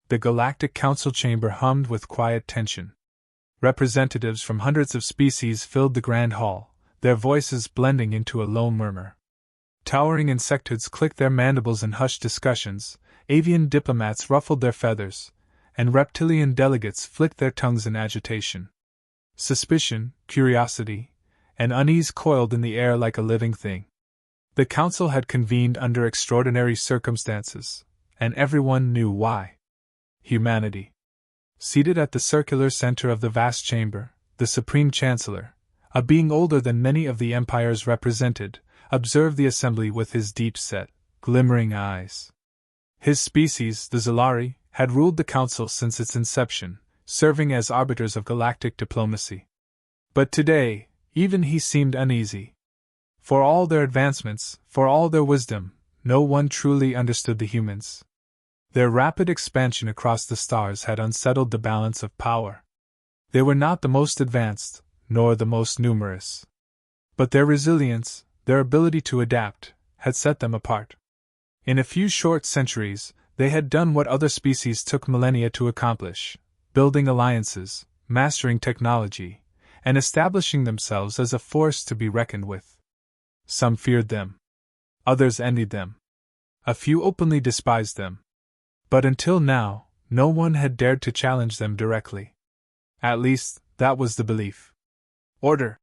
The Galactic Council chamber hummed with quiet tension. Representatives from hundreds of species filled the grand hall, their voices blending into a low murmur. Towering insectoids clicked their mandibles in hushed discussions, avian diplomats ruffled their feathers, and reptilian delegates flicked their tongues in agitation. Suspicion, curiosity, and unease coiled in the air like a living thing. The council had convened under extraordinary circumstances, and everyone knew why. Humanity. Seated at the circular center of the vast chamber, the Supreme Chancellor, a being older than many of the empires represented, observed the assembly with his deep-set, glimmering eyes. His species, the Zalari, had ruled the council since its inception, serving as arbiters of galactic diplomacy. But today, even he seemed uneasy. For all their advancements, for all their wisdom, no one truly understood the humans. Their rapid expansion across the stars had unsettled the balance of power. They were not the most advanced, nor the most numerous. But their resilience, their ability to adapt, had set them apart. In a few short centuries, they had done what other species took millennia to accomplish, building alliances, mastering technology, and establishing themselves as a force to be reckoned with. Some feared them. Others envied them. A few openly despised them. But until now, no one had dared to challenge them directly. At least, that was the belief. Order!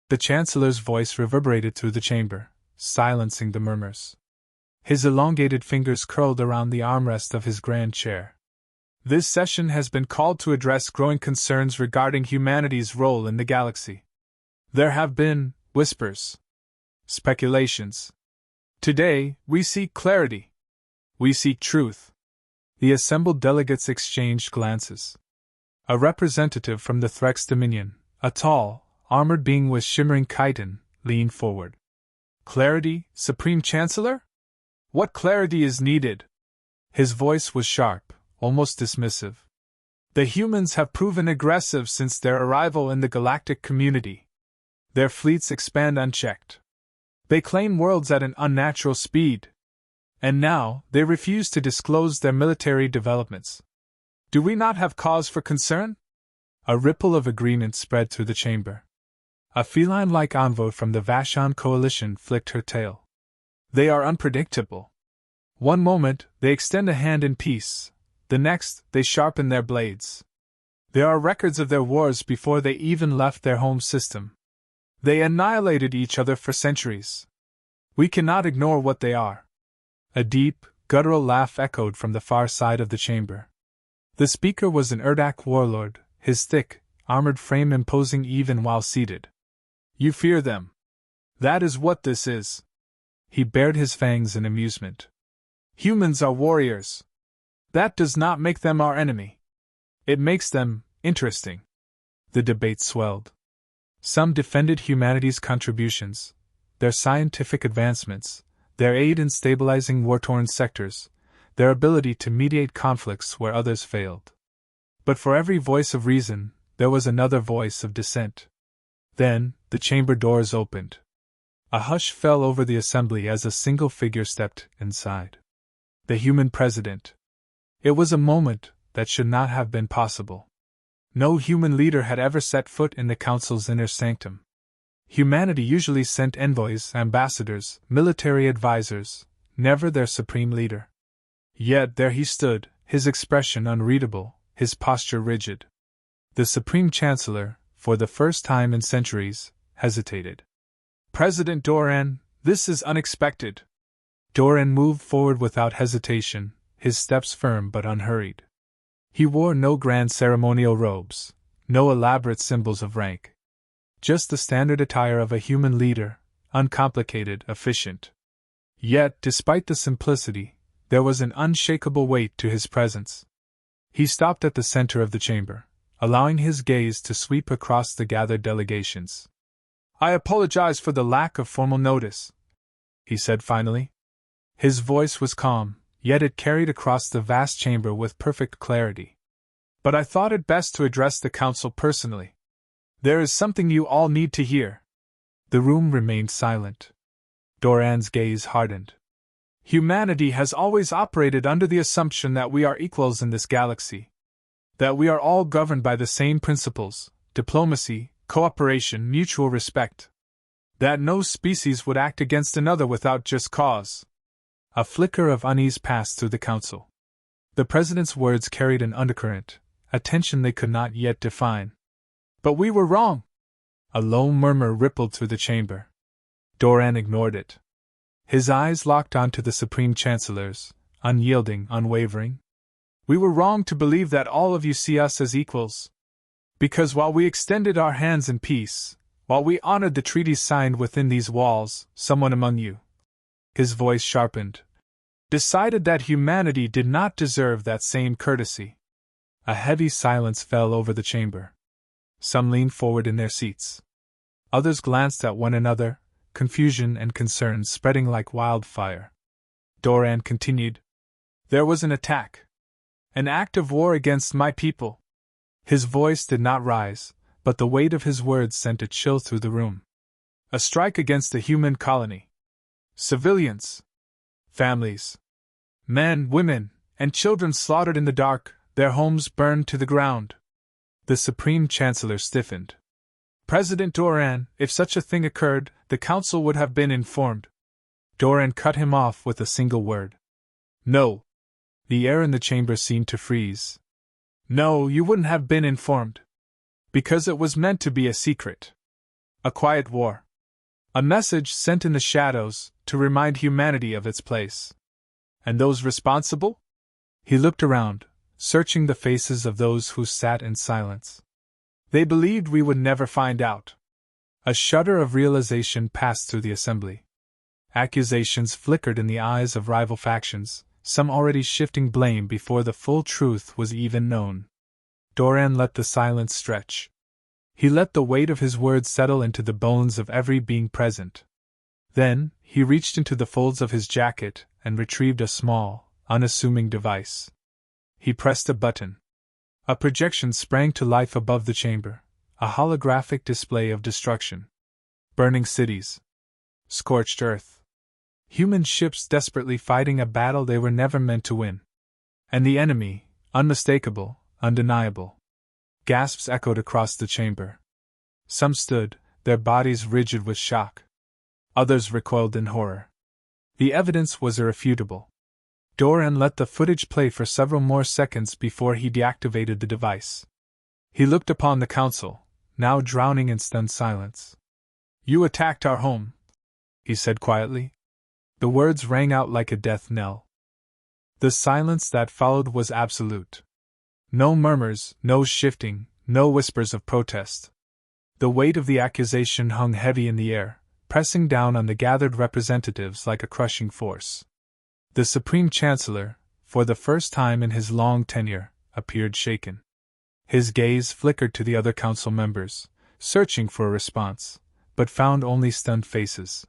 The Chancellor's voice reverberated through the chamber, silencing the murmurs. His elongated fingers curled around the armrest of his grand chair. This session has been called to address growing concerns regarding humanity's role in the galaxy. There have been whispers, speculations. Today, we seek clarity. We seek truth. The assembled delegates exchanged glances. A representative from the Threx Dominion, a tall, armored being with shimmering chitin, leaned forward. Clarity, Supreme Chancellor? What clarity is needed? His voice was sharp, almost dismissive. The humans have proven aggressive since their arrival in the galactic community. Their fleets expand unchecked. They claim worlds at an unnatural speed. And now, they refuse to disclose their military developments. Do we not have cause for concern? A ripple of agreement spread through the chamber. A feline-like envoy from the Vashon coalition flicked her tail. They are unpredictable. One moment, they extend a hand in peace. The next, they sharpen their blades. There are records of their wars before they even left their home system. They annihilated each other for centuries. We cannot ignore what they are. A deep, guttural laugh echoed from the far side of the chamber. The speaker was an Urdak warlord, his thick, armored frame imposing even while seated. You fear them. That is what this is. He bared his fangs in amusement. Humans are warriors. That does not make them our enemy. It makes them interesting. The debate swelled. Some defended humanity's contributions, their scientific advancements, their aid in stabilizing war-torn sectors, their ability to mediate conflicts where others failed. But for every voice of reason, there was another voice of dissent. Then, the chamber doors opened. A hush fell over the assembly as a single figure stepped inside. The human president. It was a moment that should not have been possible. No human leader had ever set foot in the council's inner sanctum. Humanity usually sent envoys, ambassadors, military advisors, never their supreme leader. Yet there he stood, his expression unreadable, his posture rigid. The Supreme Chancellor, for the first time in centuries, hesitated. President Doran, this is unexpected. Doran moved forward without hesitation, his steps firm but unhurried. He wore no grand ceremonial robes, no elaborate symbols of rank. Just the standard attire of a human leader, uncomplicated, efficient. Yet, despite the simplicity, there was an unshakable weight to his presence. He stopped at the center of the chamber, allowing his gaze to sweep across the gathered delegations. I apologize for the lack of formal notice, he said finally. His voice was calm, yet it carried across the vast chamber with perfect clarity. But I thought it best to address the council personally. There is something you all need to hear. The room remained silent. Doran's gaze hardened. Humanity has always operated under the assumption that we are equals in this galaxy. That we are all governed by the same principles: diplomacy, cooperation, mutual respect. That no species would act against another without just cause. A flicker of unease passed through the council. The president's words carried an undercurrent, a tension they could not yet define. But we were wrong! A low murmur rippled through the chamber. Doran ignored it. His eyes locked onto the Supreme Chancellor's, unyielding, unwavering. We were wrong to believe that all of you see us as equals. Because while we extended our hands in peace, while we honored the treaties signed within these walls, someone among you, his voice sharpened, decided that humanity did not deserve that same courtesy. A heavy silence fell over the chamber. Some leaned forward in their seats. Others glanced at one another, confusion and concern spreading like wildfire. Doran continued. There was an attack. An act of war against my people. His voice did not rise, but the weight of his words sent a chill through the room. A strike against a human colony. Civilians. Families. Men, women, and children slaughtered in the dark, their homes burned to the ground. The Supreme Chancellor stiffened. President Doran, if such a thing occurred, the Council would have been informed. Doran cut him off with a single word. No. The air in the chamber seemed to freeze. No, you wouldn't have been informed. Because it was meant to be a secret. A quiet war. A message sent in the shadows to remind humanity of its place. And those responsible? He looked around, searching the faces of those who sat in silence. They believed we would never find out. A shudder of realization passed through the assembly. Accusations flickered in the eyes of rival factions, some already shifting blame before the full truth was even known. Doran let the silence stretch. He let the weight of his words settle into the bones of every being present. Then, he reached into the folds of his jacket and retrieved a small, unassuming device. He pressed a button. A projection sprang to life above the chamber, a holographic display of destruction. Burning cities. Scorched earth. Human ships desperately fighting a battle they were never meant to win. And the enemy, unmistakable, undeniable. Gasps echoed across the chamber. Some stood, their bodies rigid with shock. Others recoiled in horror. The evidence was irrefutable. Doran let the footage play for several more seconds before he deactivated the device. He looked upon the council, now drowning in stunned silence. You attacked our home, he said quietly. The words rang out like a death knell. The silence that followed was absolute. No murmurs, no shifting, no whispers of protest. The weight of the accusation hung heavy in the air, pressing down on the gathered representatives like a crushing force. The Supreme Chancellor, for the first time in his long tenure, appeared shaken. His gaze flickered to the other council members, searching for a response, but found only stunned faces.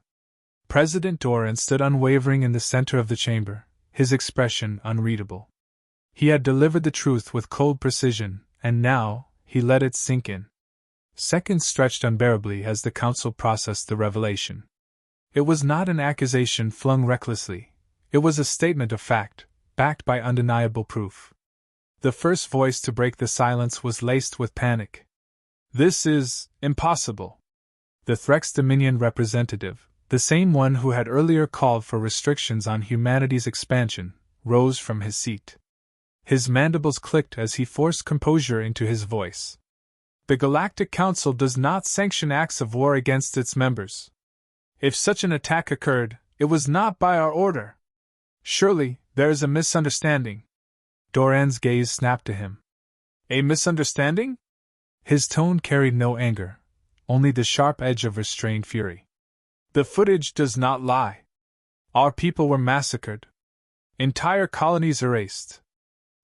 President Doran stood unwavering in the center of the chamber, his expression unreadable. He had delivered the truth with cold precision, and now, he let it sink in. Seconds stretched unbearably as the council processed the revelation. It was not an accusation flung recklessly. It was a statement of fact, backed by undeniable proof. The first voice to break the silence was laced with panic. This is impossible. The Threx Dominion representative, the same one who had earlier called for restrictions on humanity's expansion, rose from his seat. His mandibles clicked as he forced composure into his voice. The Galactic Council does not sanction acts of war against its members. If such an attack occurred, it was not by our order. Surely, there is a misunderstanding. Doran's gaze snapped to him. A misunderstanding? His tone carried no anger, only the sharp edge of restrained fury. The footage does not lie. Our people were massacred. Entire colonies erased.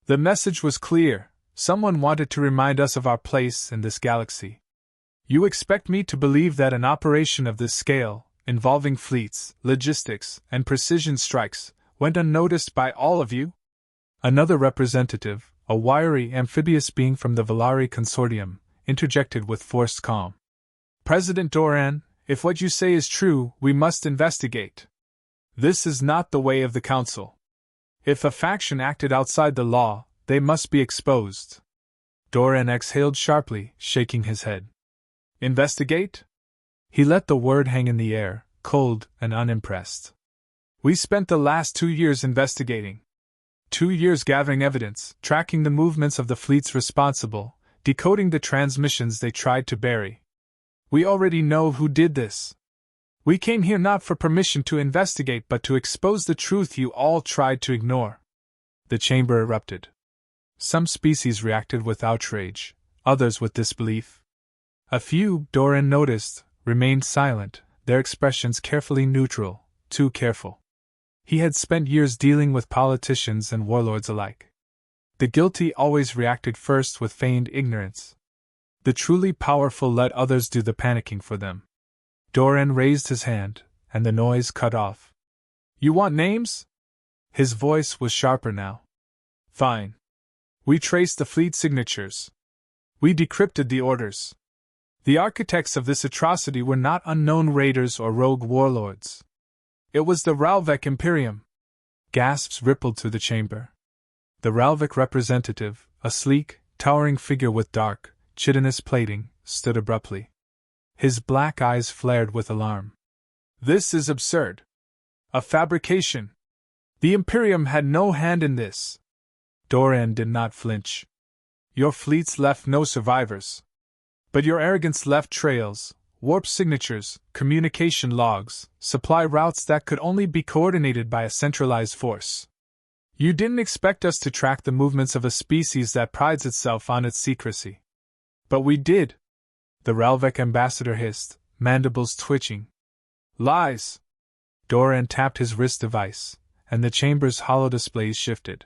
The message was clear. Someone wanted to remind us of our place in this galaxy. You expect me to believe that an operation of this scale, involving fleets, logistics, and precision strikes, went unnoticed by all of you? Another representative, a wiry amphibious being from the Valari Consortium, interjected with forced calm. President Doran, if what you say is true, we must investigate. This is not the way of the Council. If a faction acted outside the law, they must be exposed. Doran exhaled sharply, shaking his head. Investigate? He let the word hang in the air, cold and unimpressed. We spent the last 2 years investigating. 2 years gathering evidence, tracking the movements of the fleets responsible, decoding the transmissions they tried to bury. We already know who did this. We came here not for permission to investigate but to expose the truth you all tried to ignore. The chamber erupted. Some species reacted with outrage, others with disbelief. A few, Doran noticed, remained silent, their expressions carefully neutral, too careful. He had spent years dealing with politicians and warlords alike. The guilty always reacted first with feigned ignorance. The truly powerful let others do the panicking for them. Doran raised his hand, and the noise cut off. You want names? His voice was sharper now. Fine. We traced the fleet signatures. We decrypted the orders. The architects of this atrocity were not unknown raiders or rogue warlords. It was the Ralvec Imperium. Gasps rippled through the chamber. The Ralvec representative, a sleek, towering figure with dark, chitinous plating, stood abruptly. His black eyes flared with alarm. This is absurd. A fabrication. The Imperium had no hand in this. Doran did not flinch. Your fleets left no survivors. But your arrogance left trails, warp signatures, communication logs, supply routes that could only be coordinated by a centralized force. You didn't expect us to track the movements of a species that prides itself on its secrecy. But we did. The Ralvec ambassador hissed, mandibles twitching. Lies! Doran tapped his wrist device, and the chamber's hollow displays shifted.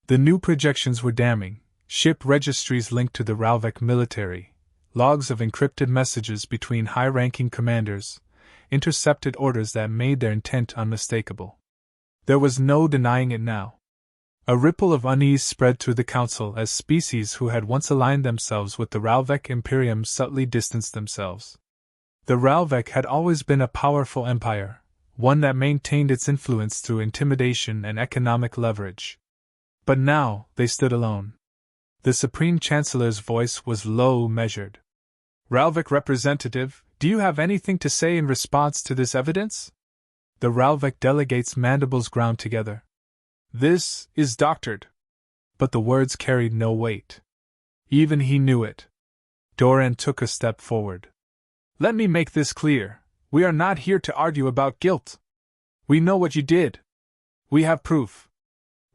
The new projections were damning, ship registries linked to the Ralvec military, logs of encrypted messages between high-ranking commanders, intercepted orders that made their intent unmistakable. There was no denying it now. A ripple of unease spread through the council as species who had once aligned themselves with the Ralvec Imperium subtly distanced themselves. The Ralvec had always been a powerful empire, one that maintained its influence through intimidation and economic leverage. But now, they stood alone. The Supreme Chancellor's voice was low, measured. Ralvec representative, do you have anything to say in response to this evidence? The Ralvec delegate's mandibles ground together. This is doctored. But the words carried no weight. Even he knew it. Doran took a step forward. Let me make this clear. We are not here to argue about guilt. We know what you did. We have proof.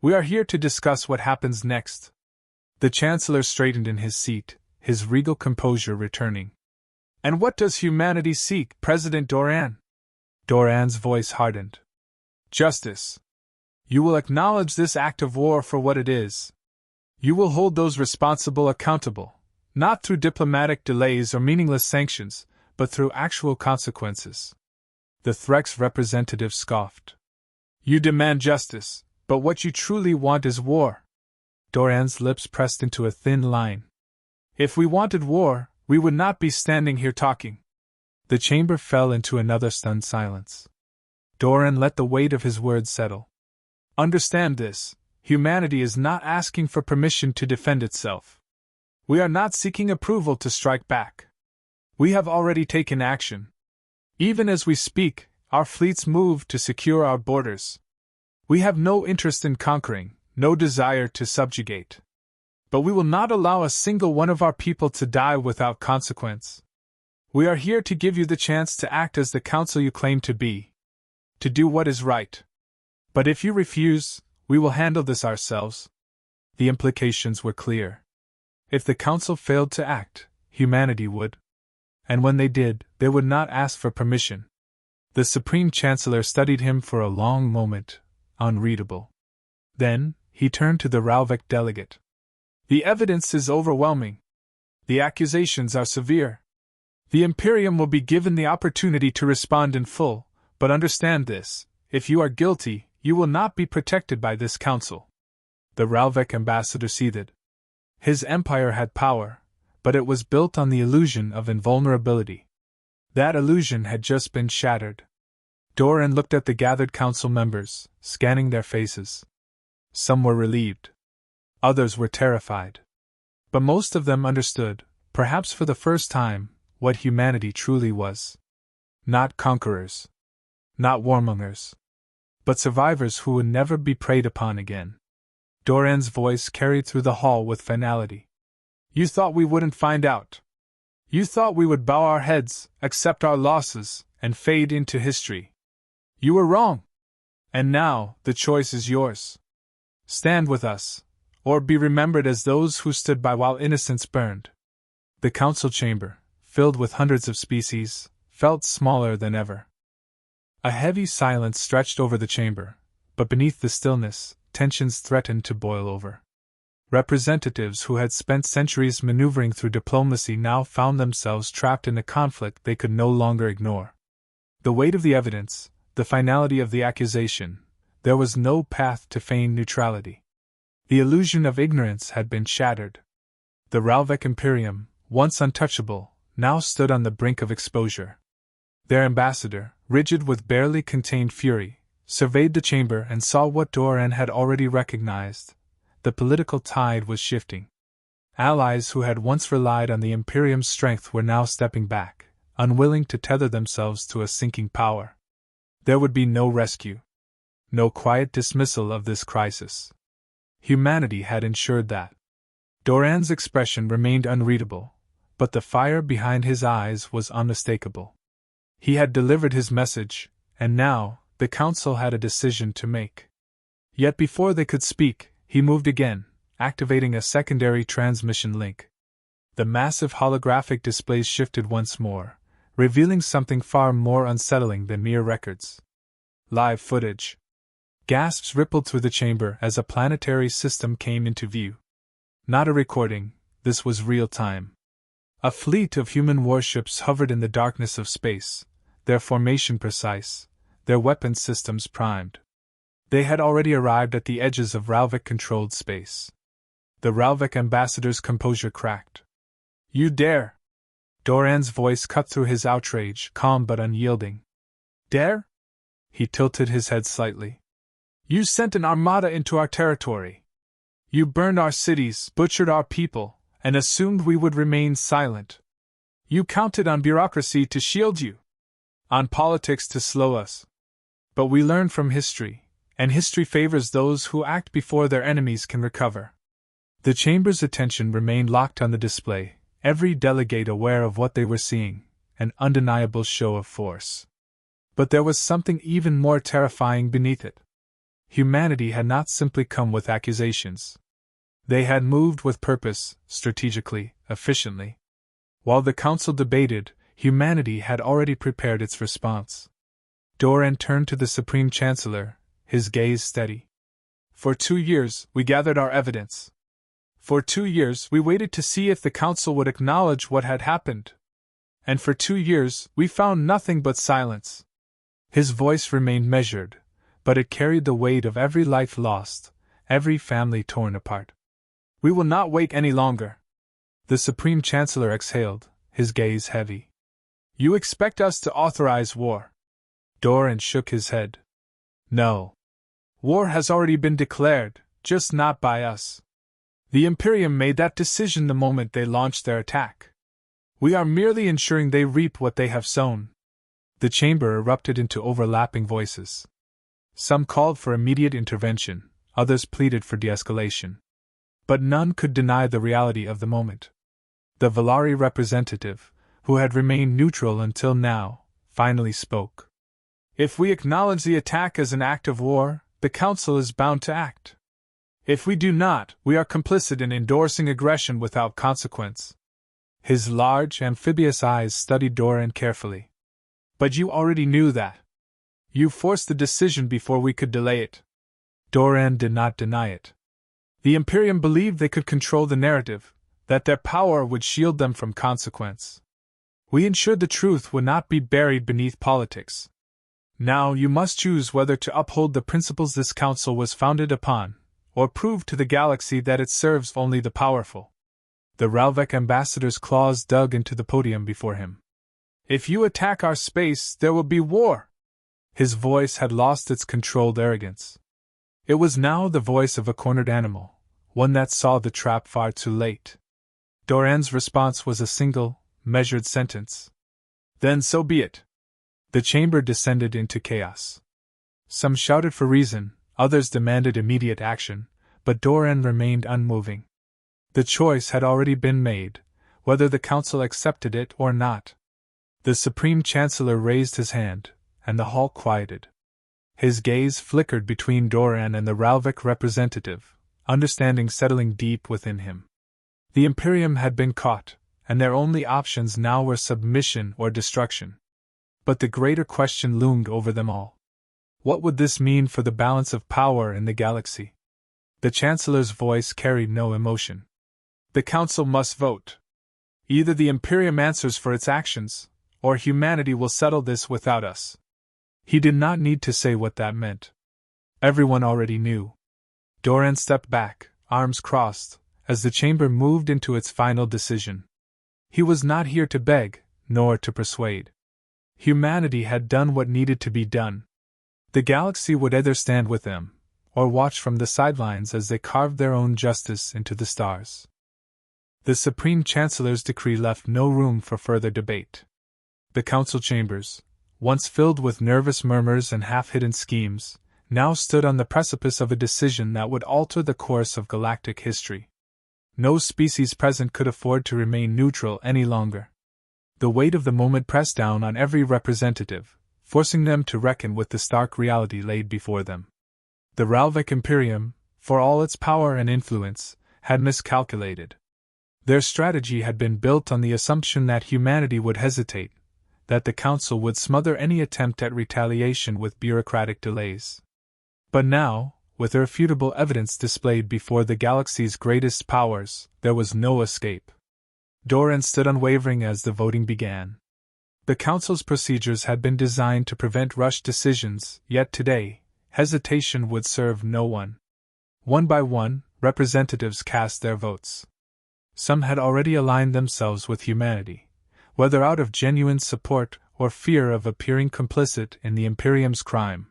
We are here to discuss what happens next. The Chancellor straightened in his seat, his regal composure returning. And what does humanity seek, President Doran? Doran's voice hardened. Justice. You will acknowledge this act of war for what it is. You will hold those responsible accountable, not through diplomatic delays or meaningless sanctions, but through actual consequences. The Threx representative scoffed. You demand justice, but what you truly want is war. Doran's lips pressed into a thin line. If we wanted war, we would not be standing here talking. The chamber fell into another stunned silence. Doran let the weight of his words settle. Understand this, humanity is not asking for permission to defend itself. We are not seeking approval to strike back. We have already taken action. Even as we speak, our fleets move to secure our borders. We have no interest in conquering, no desire to subjugate. But we will not allow a single one of our people to die without consequence. We are here to give you the chance to act as the council you claim to be. To do what is right. But if you refuse, we will handle this ourselves. The implications were clear. If the council failed to act, humanity would. And when they did, they would not ask for permission. The Supreme Chancellor studied him for a long moment, unreadable. Then, he turned to the Ralvec delegate. The evidence is overwhelming. The accusations are severe. The Imperium will be given the opportunity to respond in full, but understand this, if you are guilty, you will not be protected by this council. The Ralvec ambassador seethed. His empire had power, but it was built on the illusion of invulnerability. That illusion had just been shattered. Doran looked at the gathered council members, scanning their faces. Some were relieved. Others were terrified. But most of them understood, perhaps for the first time, what humanity truly was. Not conquerors. Not warmongers. But survivors who would never be preyed upon again. Doran's voice carried through the hall with finality. You thought we wouldn't find out. You thought we would bow our heads, accept our losses, and fade into history. You were wrong. And now, the choice is yours. Stand with us, or be remembered as those who stood by while innocence burned. The council chamber, filled with hundreds of species, felt smaller than ever. A heavy silence stretched over the chamber, but beneath the stillness, tensions threatened to boil over. Representatives who had spent centuries maneuvering through diplomacy now found themselves trapped in a conflict they could no longer ignore. The weight of the evidence, the finality of the accusation, there was no path to feigned neutrality. The illusion of ignorance had been shattered. The Ralvec Imperium, once untouchable, now stood on the brink of exposure. Their ambassador, rigid with barely contained fury, surveyed the chamber and saw what Doran had already recognized. The political tide was shifting. Allies who had once relied on the Imperium's strength were now stepping back, unwilling to tether themselves to a sinking power. There would be no rescue. No quiet dismissal of this crisis. Humanity had ensured that. Doran's expression remained unreadable, but the fire behind his eyes was unmistakable. He had delivered his message, and now, the council had a decision to make. Yet before they could speak, he moved again, activating a secondary transmission link. The massive holographic displays shifted once more, revealing something far more unsettling than mere records. Live footage. Gasps rippled through the chamber as a planetary system came into view. Not a recording, this was real time. A fleet of human warships hovered in the darkness of space, their formation precise, their weapons systems primed. They had already arrived at the edges of Ralvec-controlled space. The Ralvec ambassador's composure cracked. You dare! Doran's voice cut through his outrage, calm but unyielding. Dare? He tilted his head slightly. You sent an armada into our territory. You burned our cities, butchered our people, and assumed we would remain silent. You counted on bureaucracy to shield you, on politics to slow us. But we learn from history, and history favors those who act before their enemies can recover. The chamber's attention remained locked on the display, every delegate aware of what they were seeing, an undeniable show of force. But there was something even more terrifying beneath it. Humanity had not simply come with accusations. They had moved with purpose, strategically, efficiently. While the council debated, humanity had already prepared its response. Doran turned to the Supreme Chancellor, his gaze steady. For 2 years, we gathered our evidence. For 2 years, we waited to see if the council would acknowledge what had happened. And for 2 years, we found nothing but silence. His voice remained measured, but it carried the weight of every life lost, every family torn apart. We will not wait any longer. The Supreme Chancellor exhaled, his gaze heavy. You expect us to authorize war? Doran shook his head. No. War has already been declared, just not by us. The Imperium made that decision the moment they launched their attack. We are merely ensuring they reap what they have sown. The chamber erupted into overlapping voices. Some called for immediate intervention, others pleaded for de-escalation. But none could deny the reality of the moment. The Valari representative, who had remained neutral until now, finally spoke. If we acknowledge the attack as an act of war, the Council is bound to act. If we do not, we are complicit in endorsing aggression without consequence. His large, amphibious eyes studied Doran carefully. But you already knew that. You forced the decision before we could delay it. Doran did not deny it. The Imperium believed they could control the narrative, that their power would shield them from consequence. We ensured the truth would not be buried beneath politics. Now you must choose whether to uphold the principles this council was founded upon, or prove to the galaxy that it serves only the powerful. The Ralvec ambassador's claws dug into the podium before him. If you attack our space, there will be war. His voice had lost its controlled arrogance. It was now the voice of a cornered animal, one that saw the trap far too late. Doran's response was a single, measured sentence. "Then so be it." The chamber descended into chaos. Some shouted for reason, others demanded immediate action, but Doran remained unmoving. The choice had already been made, whether the council accepted it or not. The Supreme Chancellor raised his hand, and the hall quieted. His gaze flickered between Doran and the Ralvik representative, understanding settling deep within him. The Imperium had been caught, and their only options now were submission or destruction. But the greater question loomed over them all. What would this mean for the balance of power in the galaxy? The Chancellor's voice carried no emotion. "The Council must vote. Either the Imperium answers for its actions, or humanity will settle this without us." He did not need to say what that meant. Everyone already knew. Doran stepped back, arms crossed, as the chamber moved into its final decision. He was not here to beg, nor to persuade. Humanity had done what needed to be done. The galaxy would either stand with them, or watch from the sidelines as they carved their own justice into the stars. The Supreme Chancellor's decree left no room for further debate. The council chambers, once filled with nervous murmurs and half-hidden schemes, now stood on the precipice of a decision that would alter the course of galactic history. No species present could afford to remain neutral any longer. The weight of the moment pressed down on every representative, forcing them to reckon with the stark reality laid before them. The Ralvik Imperium, for all its power and influence, had miscalculated. Their strategy had been built on the assumption that humanity would hesitate, that the Council would smother any attempt at retaliation with bureaucratic delays. But now, with irrefutable evidence displayed before the galaxy's greatest powers, there was no escape. Doran stood unwavering as the voting began. The Council's procedures had been designed to prevent rushed decisions, yet today, hesitation would serve no one. One by one, representatives cast their votes. Some had already aligned themselves with humanity, whether out of genuine support or fear of appearing complicit in the Imperium's crime.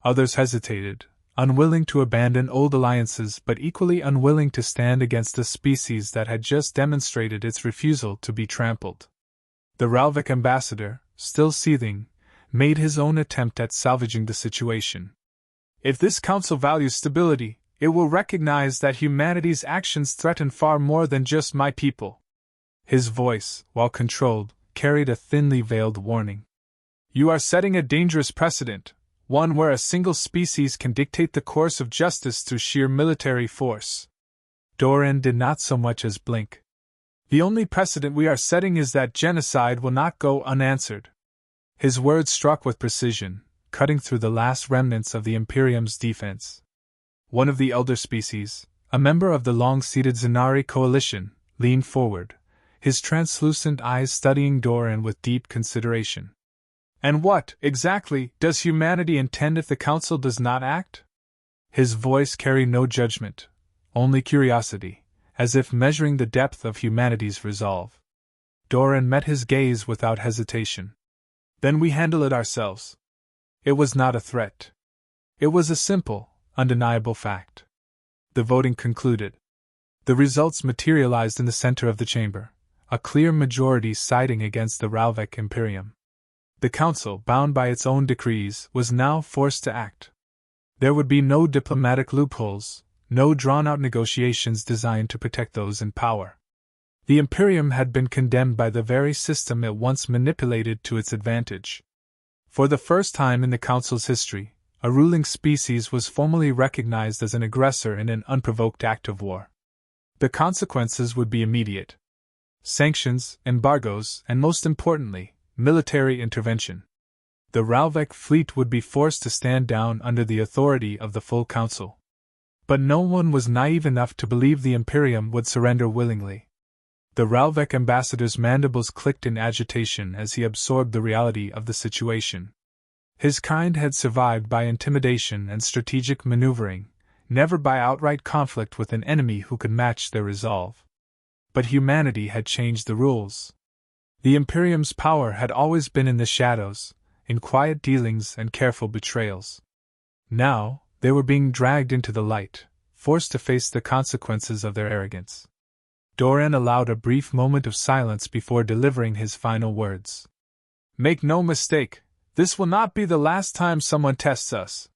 Others hesitated, unwilling to abandon old alliances but equally unwilling to stand against a species that had just demonstrated its refusal to be trampled. The Ralvik ambassador, still seething, made his own attempt at salvaging the situation. "If this council values stability, it will recognize that humanity's actions threaten far more than just my people." His voice, while controlled, carried a thinly veiled warning. "You are setting a dangerous precedent, one where a single species can dictate the course of justice through sheer military force." Doran did not so much as blink. "The only precedent we are setting is that genocide will not go unanswered." His words struck with precision, cutting through the last remnants of the Imperium's defense. One of the elder species, a member of the long-seated Zenari coalition, leaned forward, his translucent eyes studying Doran with deep consideration. "And what, exactly, does humanity intend if the Council does not act?" His voice carried no judgment, only curiosity, as if measuring the depth of humanity's resolve. Doran met his gaze without hesitation. "Then we handle it ourselves." It was not a threat. It was a simple, undeniable fact. The voting concluded. The results materialized in the center of the chamber, a clear majority siding against the Ralvik Imperium. The Council, bound by its own decrees, was now forced to act. There would be no diplomatic loopholes, no drawn-out negotiations designed to protect those in power. The Imperium had been condemned by the very system it once manipulated to its advantage. For the first time in the Council's history, a ruling species was formally recognized as an aggressor in an unprovoked act of war. The consequences would be immediate. Sanctions, embargoes, and most importantly, military intervention. The Ralvik fleet would be forced to stand down under the authority of the full Council. But no one was naive enough to believe the Imperium would surrender willingly. The Ralvik ambassador's mandibles clicked in agitation as he absorbed the reality of the situation. His kind had survived by intimidation and strategic maneuvering, never by outright conflict with an enemy who could match their resolve. But humanity had changed the rules. The Imperium's power had always been in the shadows, in quiet dealings and careful betrayals. Now, they were being dragged into the light, forced to face the consequences of their arrogance. Doran allowed a brief moment of silence before delivering his final words. "Make no mistake, this will not be the last time someone tests us.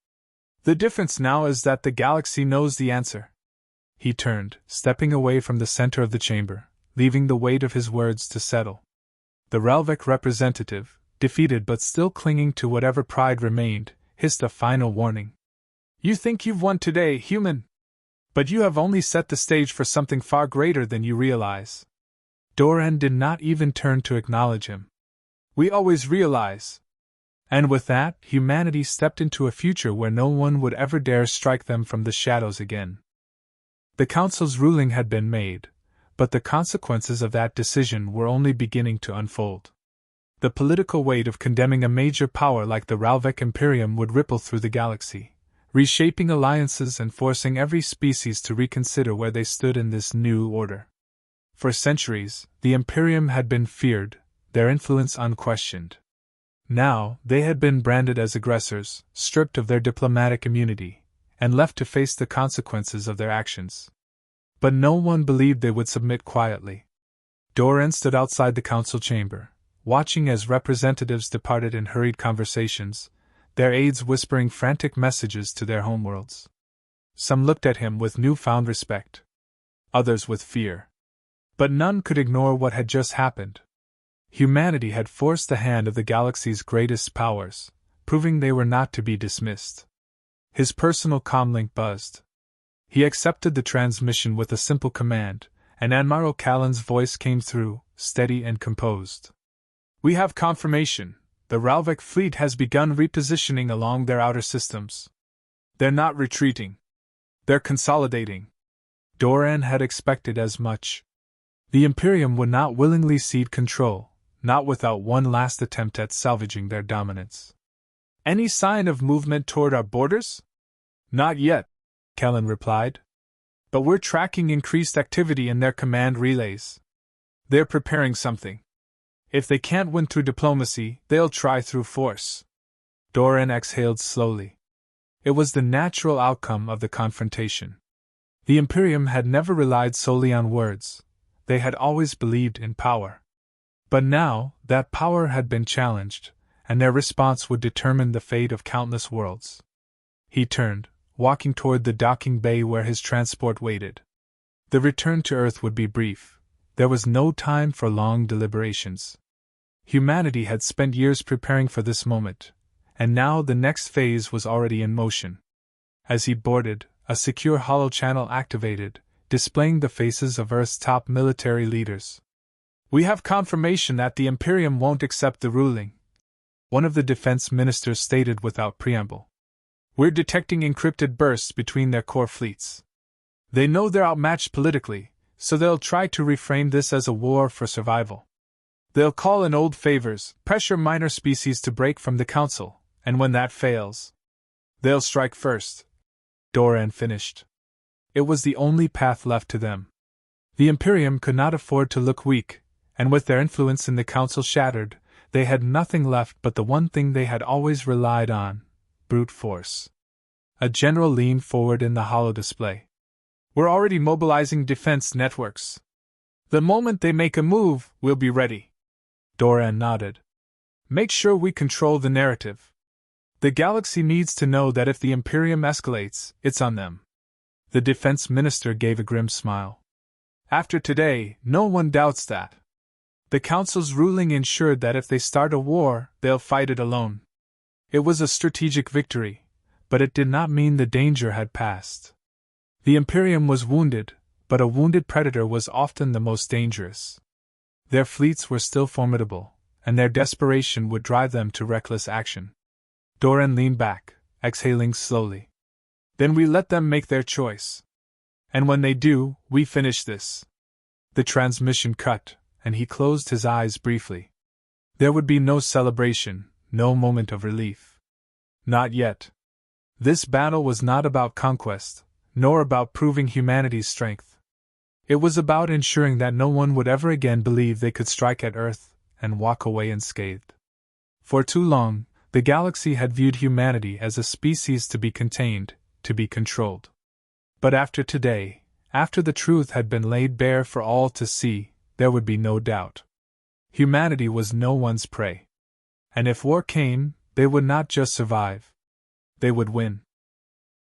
The difference now is that the galaxy knows the answer." He turned, stepping away from the center of the chamber, leaving the weight of his words to settle. The Relvec representative, defeated but still clinging to whatever pride remained, hissed a final warning. "You think you've won today, human? But you have only set the stage for something far greater than you realize." Doran did not even turn to acknowledge him. "We always realize." And with that, humanity stepped into a future where no one would ever dare strike them from the shadows again. The Council's ruling had been made, but the consequences of that decision were only beginning to unfold. The political weight of condemning a major power like the Ralvec Imperium would ripple through the galaxy, reshaping alliances and forcing every species to reconsider where they stood in this new order. For centuries, the Imperium had been feared, their influence unquestioned. Now, they had been branded as aggressors, stripped of their diplomatic immunity, and left to face the consequences of their actions. But no one believed they would submit quietly. Doran stood outside the council chamber, watching as representatives departed in hurried conversations, their aides whispering frantic messages to their homeworlds. Some looked at him with newfound respect, others with fear. But none could ignore what had just happened. Humanity had forced the hand of the galaxy's greatest powers, proving they were not to be dismissed. His personal comlink buzzed. He accepted the transmission with a simple command, and Admiral Callan's voice came through, steady and composed. "We have confirmation. The Ralvec fleet has begun repositioning along their outer systems. They're not retreating. They're consolidating." Doran had expected as much. The Imperium would not willingly cede control, not without one last attempt at salvaging their dominance. "Any sign of movement toward our borders?" "Not yet," Callan replied. "But we're tracking increased activity in their command relays. They're preparing something. If they can't win through diplomacy, they'll try through force." Doran exhaled slowly. It was the natural outcome of the confrontation. The Imperium had never relied solely on words. They had always believed in power. But now, that power had been challenged, and their response would determine the fate of countless worlds. He turned, walking toward the docking bay where his transport waited. The return to Earth would be brief. There was no time for long deliberations. Humanity had spent years preparing for this moment, and now the next phase was already in motion. As he boarded, a secure holochannel activated, displaying the faces of Earth's top military leaders. "We have confirmation that the Imperium won't accept the ruling," one of the defense ministers stated without preamble. "We're detecting encrypted bursts between their core fleets. They know they're outmatched politically, so they'll try to reframe this as a war for survival. They'll call in old favors, pressure minor species to break from the Council, and when that fails, they'll strike first." Doran finished. It was the only path left to them. The Imperium could not afford to look weak, and with their influence in the Council shattered, they had nothing left but the one thing they had always relied on: brute force. A general leaned forward in the holodisplay. "We're already mobilizing defense networks. The moment they make a move, we'll be ready." Doran nodded. "Make sure we control the narrative. The galaxy needs to know that if the Imperium escalates, it's on them." The defense minister gave a grim smile. "After today, no one doubts that. The Council's ruling ensured that if they start a war, they'll fight it alone. It was a strategic victory, but it did not mean the danger had passed. The Imperium was wounded, but a wounded predator was often the most dangerous. Their fleets were still formidable, and their desperation would drive them to reckless action." Doran leaned back, exhaling slowly. "Then we let them make their choice. And when they do, we finish this." The transmission cut, and he closed his eyes briefly. There would be no celebration, no moment of relief. Not yet. This battle was not about conquest, nor about proving humanity's strength. It was about ensuring that no one would ever again believe they could strike at Earth and walk away unscathed. For too long, The galaxy had viewed humanity as a species to be contained, to be controlled. But after today, after the truth had been laid bare for all to see, there would be no doubt. Humanity was no one's prey. And if war came, they would not just survive. They would win.